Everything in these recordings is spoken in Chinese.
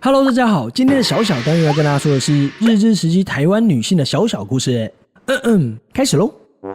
Hello， 大家好，今天的小单元要跟大家说的是日治时期台湾女性的小故事。开始喽。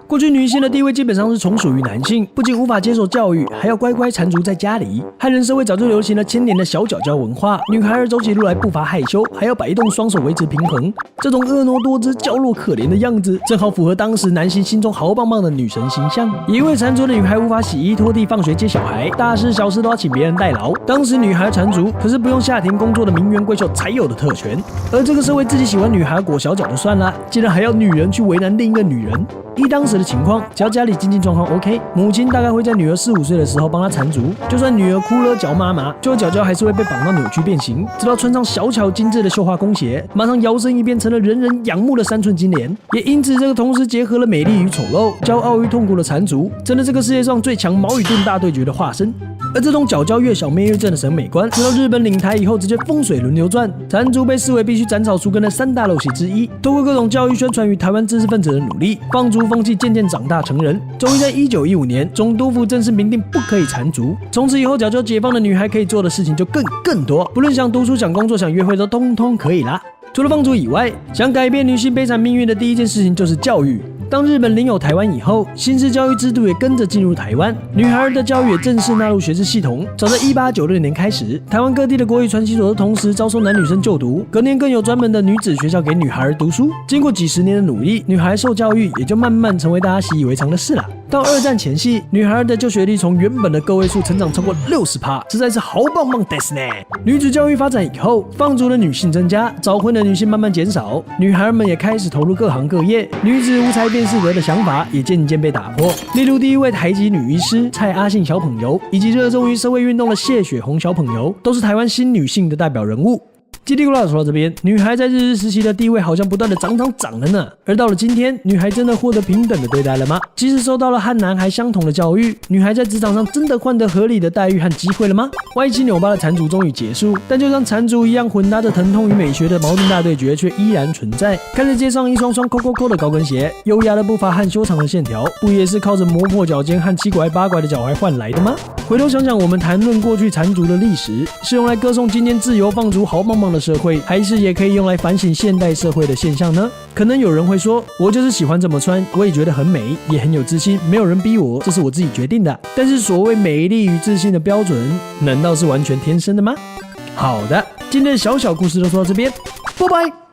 过去女性的地位基本上是从属于男性，不仅无法接受教育，还要乖乖缠足在家里。汉人社会早就流行了千年的小脚脚文化，女孩儿走起路来不乏害羞，还要摆动双手维持平衡。这种婀娜多姿、娇弱可怜的样子，正好符合当时男性心中豪棒棒的女神形象。因为缠足的女孩无法洗衣、拖地、放学、接小孩，大事小事都要请别人代劳。当时女孩缠足可是不用下田工作的名媛闺秀才有的特权。而这个社会自己喜欢女孩裹小脚就算了，竟然还要女人去为难另一个女人。依当时的情况，只要家里经济状况 OK， 母亲大概会在女儿4、5岁的时候帮她缠足，就算女儿哭了脚妈妈，最后脚脚还是会被绑到扭曲变形，直到穿上小巧精致的绣花工鞋，马上摇身一变成了人人仰慕的3寸金莲。也因此，这个同时结合了美丽与丑陋、骄傲与痛苦的缠足，真的这个世界上最强矛与盾大对决的化身。而这种脚脚越小妹越正的审美观，直到日本领台以后，直接风水轮流转，缠足被视为必须斩草除根的3大陋习之一。透过各种教育宣传与台湾知识分子的努力，放逐风气渐渐长大成人。终于在1915年，总督府正式明定不可以缠足。从此以后，脚脚解放的女孩可以做的事情就更多，不论想读书、想工作、想约会，都通通可以啦。除了放逐以外，想改变女性悲惨命运的第一件事情就是教育。当日本领有台湾以后，新式教育制度也跟着进入台湾，女孩的教育也正式纳入学制系统。早在1896年开始，台湾各地的国语传习所都同时招收男女生就读，隔年更有专门的女子学校给女孩读书。经过几十年的努力，女孩受教育也就慢慢成为大家习以为常的事了。到2战前夕，女孩的就学率从原本的个位数成长超过60%，实在是豪棒棒ですね。女子教育发展以后，放逐的女性增加，早婚的女性慢慢减少，女孩们也开始投入各行各业，女子无才便是德的想法也渐渐被打破。例如第一位台籍女医师蔡阿信小朋友，以及热衷于社会运动的谢雪红小朋友，都是台湾新女性的代表人物。叽里咕啦说到这边，女孩在日治时期的地位好像不断的涨了呢。而到了今天，女孩真的获得平等的对待了吗？即使受到了和男孩相同的教育，女孩在职场上真的换得合理的待遇和机会了吗？歪七扭八的缠足终于结束，但就像缠足一样混搭着疼痛与美学的矛盾大对决却依然存在。看着街上一双双扣扣扣的高跟鞋，优雅的步伐和修长的线条，不也是靠着磨破脚尖和7拐8拐的脚踝换来的吗？回头想想，我们谈论过去缠足的历史，是用来歌颂今天自由放逐豪棒棒的社会，还是也可以用来反省现代社会的现象呢？可能有人会说，我就是喜欢这么穿，我也觉得很美，也很有自信，没有人逼我，这是我自己决定的。但是所谓美丽与自信的标准，难道是完全天生的吗？好的，今天的小故事就说到这边，拜拜。